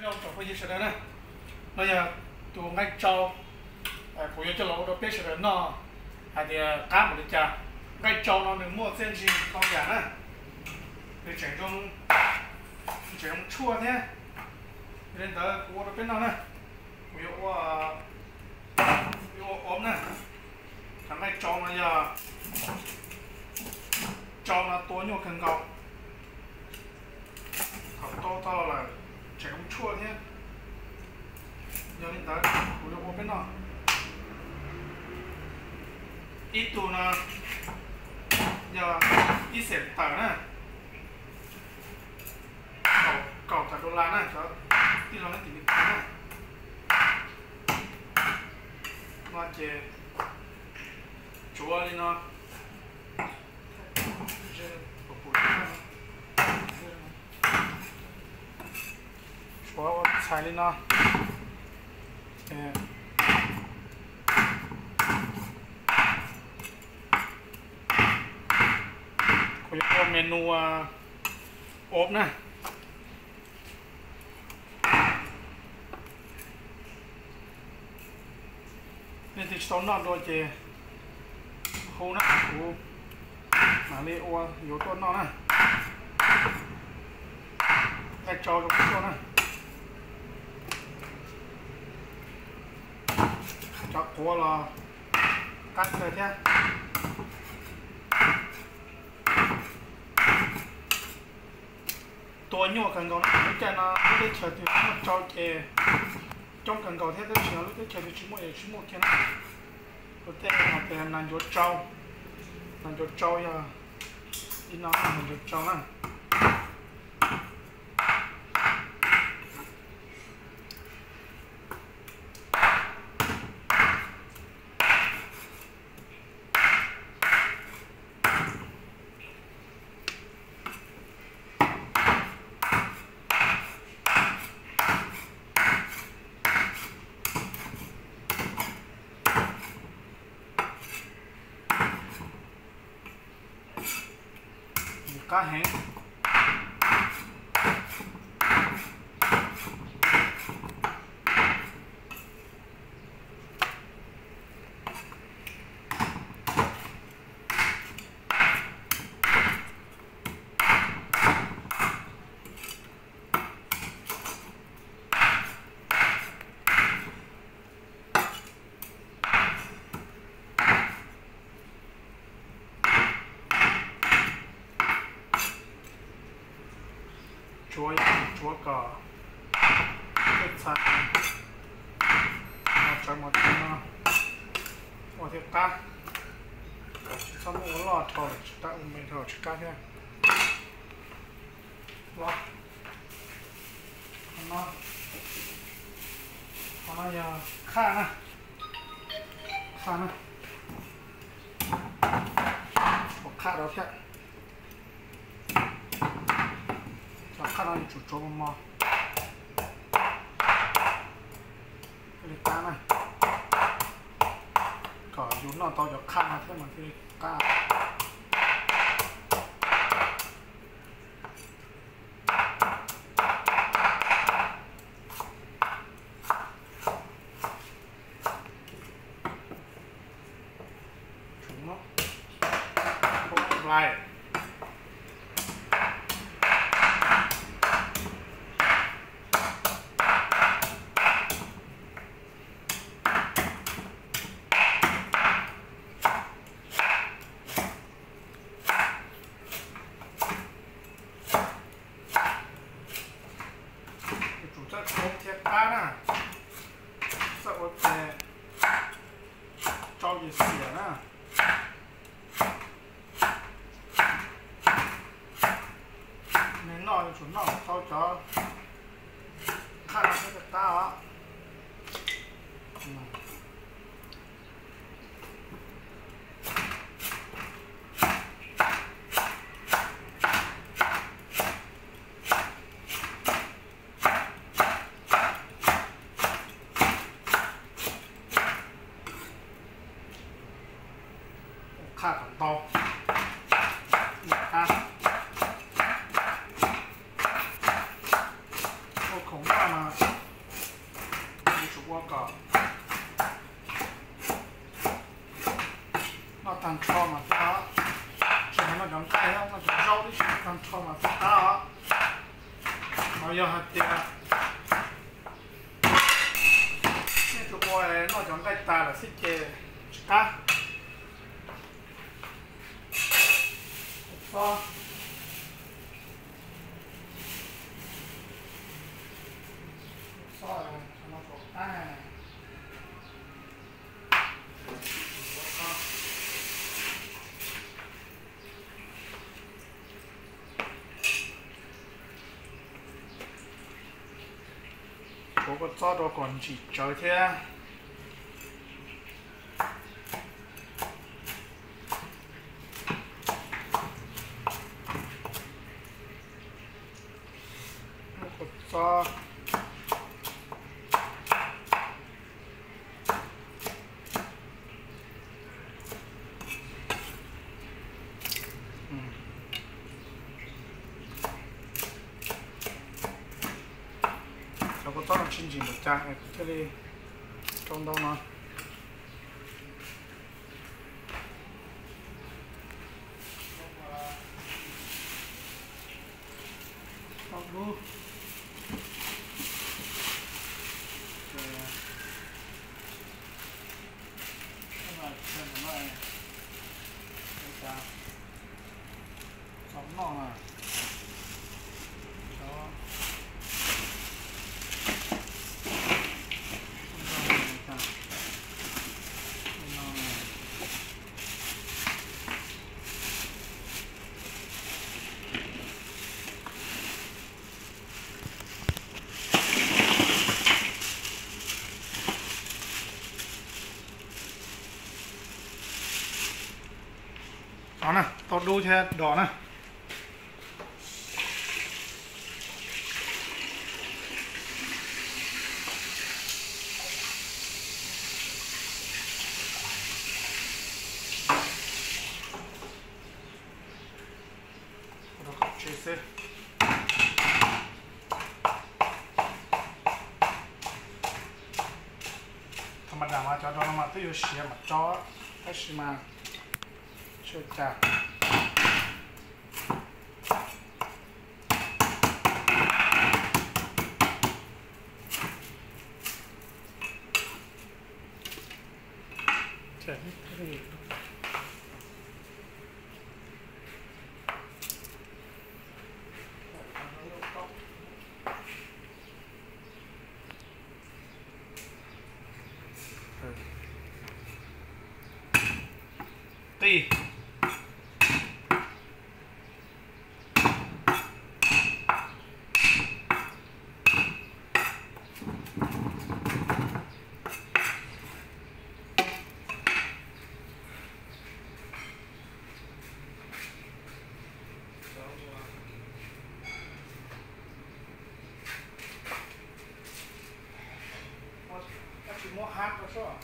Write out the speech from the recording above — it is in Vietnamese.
Rau trồng cái gì sẽ đấy nè, bây giờ tụi ngay trâu, phụ yêu cho lỗ đó biết sẽ đấy nó, hay thì cá một cái chả, ngay trâu nó được mua trên gì không giả nè, thì chỉ trong chua thế, nên tới phụ đó biết nó nè, phụ yêu ốm nè, thằng ngay trâu nó giờ trâu nó tối nhiều cần cầu, học to là chỉ trong chua thế. Giờ đến tới phụ yêu ốm biết nó. Ít tù nó giờ ít sẽ tờ nè cầu thật đô la nè cho tí nó tìm được nè nó chè chúa đi nó chúa xài đi nó có menu ốp nè nên thì số nó đôi chè khô nè khô mà lấy ô yếu tố nó nè cái cho được số nè cho cố là cắt rồi thế tôi nhổ cần cầu nó cái nó cái chờ thì nó cho chè trong cần cầu thế cái chờ cái chờ thì chúng một cái nó có thể là cái làm cho trâu ya đi nó làm cho trâu nè cá hén chúa cỏ cái sạch cho một thiệt cá xong một lọt thổi tạo mình thổi cá kia lọt nó giờ khá nè một khá đó thiệt 카라니 조금 뭐 일단은 그 윤나 더 역하나 되면 그니까 chúng nó lại cá nè sợ cái cho gì xỉa nè nên nói chúng nó cho khá là cái ta á mà đi chụp qua cả nó tăng cho mà ta chỉ là nó giống cái không nó giống rau đi tăng cho mà ta nó giờ hạt tiềnนี่ตัวไอ้นอกจากใกล้ตาละสิเจตาฟ้าฟ้าสำหรับผม我找到工具，昨天我找找到亲戚的家，这里装到吗？到路。đó nè, tao đu theo đỏ nè. Đó, chế xe. Thằng mặt đảo mà cho đó mà tôi yêu xìa mặt cho cái xì mà chưa chả chả cái gì đi Mua hát đó sao?